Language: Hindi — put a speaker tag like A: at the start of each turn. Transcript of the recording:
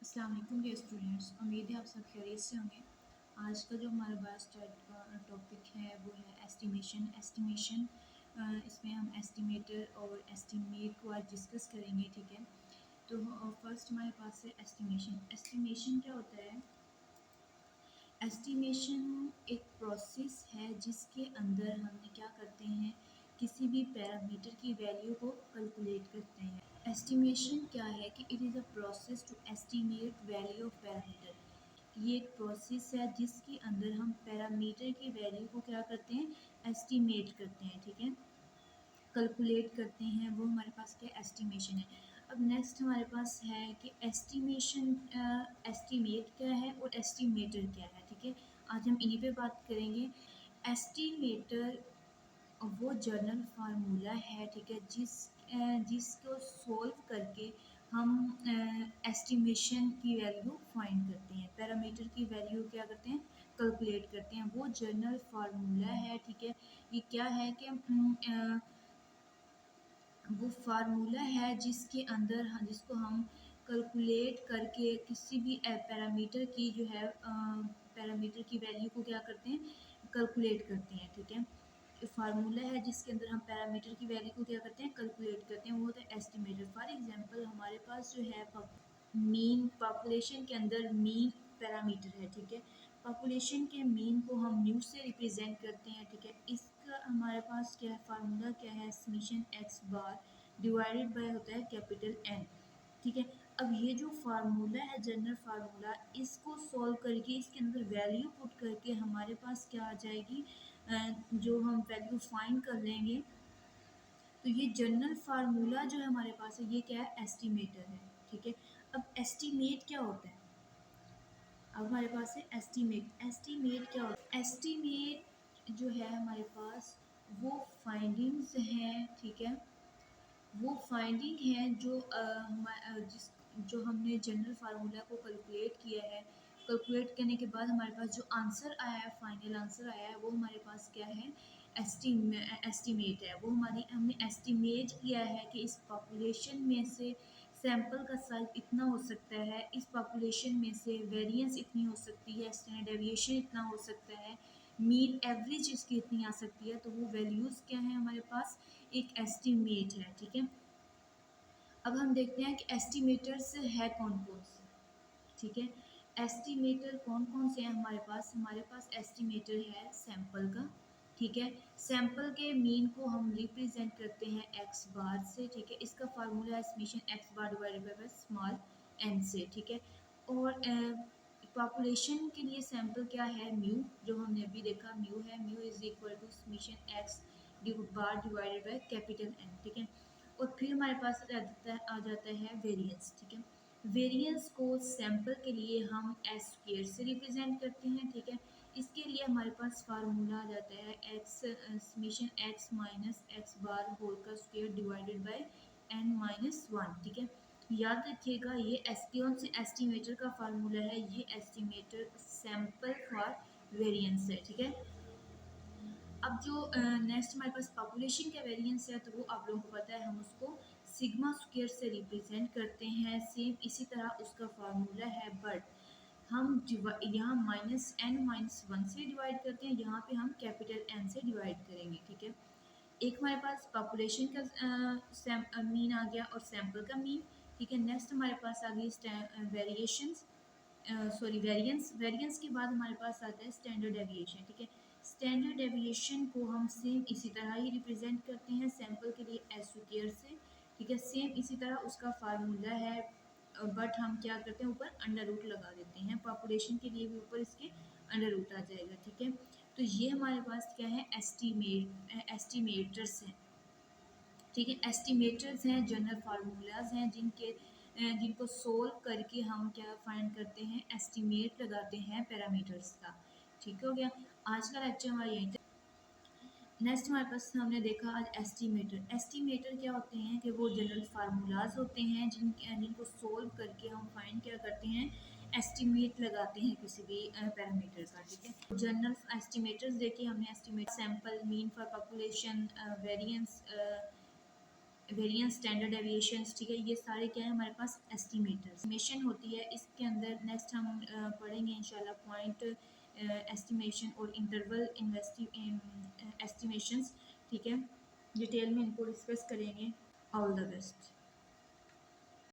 A: अस्सलाम वालेकुम डियर स्टूडेंट्स, उम्मीद है आप सब खैरियत से होंगे। आज का जो हमारा बात टॉपिक है वो है एस्टिमेशन। इसमें हम एस्टिमेटर और एस्टिमेट को आज डिस्कस करेंगे, ठीक है। तो फर्स्ट हमारे पास है एस्टिमेशन। एस्टिमेशन क्या होता है? एस्टिमेशन एक प्रोसेस है जिसके अंदर हमने क्या करते हैं, किसी भी पैरामीटर की वैल्यू को कैलकुलेट करते हैं। एस्टिमेशन क्या है कि it is a process to estimate value of parameter. ये एक प्रोसेस है जिसके अंदर हम पैरामीटर की वैल्यू को क्या करते हैं, एस्टिमेट करते हैं, ठीक है, कैलकुलेट करते हैं। वो हमारे पास क्या एस्टिमेशन है। अब नेक्स्ट हमारे पास है कि एस्टिमेशन, एस्टिमेट क्या है और एस्टिमेटर क्या है, ठीक है। आज हम इन्हीं पे बात करेंगे। एस्टिमेटर वो जर्नल फार्मूला है, ठीक है, जिसको सोल्व करके हम एस्टिमेशन की वैल्यू फाइंड करते हैं, पैरामीटर की वैल्यू क्या करते हैं, कैलकुलेट करते हैं। वो जर्नल फार्मूला है, ठीक है। ये क्या है कि वो फार्मूला है जिसके अंदर जिसको हम कैलकुलेट करके किसी भी पैरामीटर की जो है पैरामीटर की वैल्यू को क्या करते हैं, कैलकुलेट करते हैं, ठीक है। फार्मूला है जिसके अंदर हम पैरामीटर की वैल्यू को क्या करते हैं, कैलकुलेट करते हैं, वो होता है एस्टिमेटर। फॉर एग्जांपल हमारे पास जो है मीन, पॉपुलेशन के अंदर मीन पैरामीटर है, ठीक है। पॉपुलेशन के मीन को हम न्यू से रिप्रेजेंट करते हैं, ठीक है। इसका हमारे पास क्या है, फार्मूला क्या है, summation x bar divided bye होता है कैपिटल एन, ठीक है। अब ये जो फार्मूला है, जनरल फार्मूला, इसको सॉल्व करके इसके अंदर वैल्यू पुट करके हमारे पास क्या आ जाएगी, जो हम वैल्यू फाइंड कर लेंगे। तो ये जनरल फार्मूला जो है हमारे पास है, ये क्या है, एस्टिमेटर है, ठीक है। अब एस्टिमेट क्या होता है? अब हमारे पास है एस्टीमेट। एस्टीमेट क्या होता है? एस्टीमेट जो है हमारे पास वो फाइंडिंग्स हैं, ठीक है। वो फाइंडिंग है जो जिस जो हमने जनरल फार्मूला को कैलकुलेट किया है। कैलकुलेट करने के बाद हमारे पास जो आंसर आया है, फाइनल आंसर आया है, वो हमारे पास क्या है, एस्टीमेट है। वो हमने एस्टीमेट किया है कि इस पॉपुलेशन में से सैंपल का साइज इतना हो सकता है, इस पॉपुलेशन में से वेरिएंस इतनी हो सकती है, स्टैंडर्ड डेविएशन इतना हो सकता है, मीन एवरेज इसकी इतनी आ सकती है। तो वो वैल्यूज़ क्या है हमारे पास, एक एस्टीमेट है, ठीक है। अब हम देखते हैं कि एस्टिमेटर्स है कौन कौन से, ठीक है। एस्टिमेटर कौन कौन से हैं हमारे पास एस्टिमेटर है सैंपल का, ठीक है। सैंपल के मीन को हम रिप्रेजेंट करते हैं एक्स बार से, ठीक है। इसका फार्मूला है summation x bar divided by small n से, ठीक है। और पॉपुलेशन के लिए सैंपल क्या है, म्यू, जो हमने अभी देखा म्यू है, mu is equal to summation x bar divided by capital n, ठीक है। और फिर हमारे पास आ जाता है वेरिएंस, ठीक है। वेरिएंस को सैंपल के लिए हम एस स्क्वायर से रिप्रेजेंट करते हैं, ठीक है। इसके लिए हमारे पास फार्मूला आ जाता है x summation x minus x bar whole का square divided by n minus one, ठीक है। याद रखिएगा ये कौन से एस्टिमेटर का फार्मूला है, ये एस्टिमेटर सैंपल फॉर वेरिएंस है, ठीक है। अब जो नेक्स्ट हमारे पास पॉपुलेशन का वेरिएंस है, तो वो आप लोगों को पता है, हम उसको सिग्मा स्क्वायर से रिप्रेजेंट करते हैं। सेम इसी तरह उसका फार्मूला है, बट हम यहाँ माइनस एन माइनस वन से डिवाइड करते हैं, यहाँ पे हम कैपिटल एन से डिवाइड करेंगे, ठीक है। एक हमारे पास पॉपुलेशन का मीन आ गया और सैंपल का मीन, ठीक है। नेक्स्ट हमारे पास आ गई वेरिएशंस, सॉरी वेरिएंस। वेरिएंस के बाद हमारे पास आता है स्टैंडर्ड डेविएशन, ठीक है। स्टैंडर्ड डेविएशन को हम सेम इसी तरह ही रिप्रेजेंट करते हैं सैंपल के लिए एस स्क्वायर से, ठीक है। सेम इसी तरह उसका फार्मूला है, बट हम क्या करते हैं, ऊपर अंडर रूट लगा देते हैं। पॉपुलेशन के लिए भी ऊपर इसके अंडर रूट आ जाएगा, ठीक है। तो ये हमारे पास क्या है, एस्टिमेटर्स हैं, ठीक है। एस्टिमेटर्स हैं, जनरल फार्मूलाज हैं जिनको सोल्व करके हम क्या फाइंड करते हैं, एस्टिमेट लगाते हैं पैरामीटर्स का, ठीक हो गया। आज का लेक्चर हमारा यहीं तक। नेक्स्ट हमारे पास हमने देखा आज एस्टिमेटर। एस्टिमेटर क्या होते हैं कि वो जनरल फार्मूलाज होते हैं जिनको सोल्व करके हम फाइंड क्या करते हैं, एस्टिमेट लगाते हैं किसी भी पैरामीटर का, ठीक है। जनरल एस्टिमेटर्स देखिए हमने, estimate sample, mean for population, variance, variance, standard deviations, ठीक है, ये सारे क्या है हमारे पास एस्टिमेटर्स। एस्टिमेशन होती है, इसके अंदर नेक्स्ट हम पढ़ेंगे इंशाल्लाह पॉइंट एस्टिमेशन और इंटरवल एस्टिमेशंस, ठीक है, डिटेल में इनको डिस्कस करेंगे। All the best.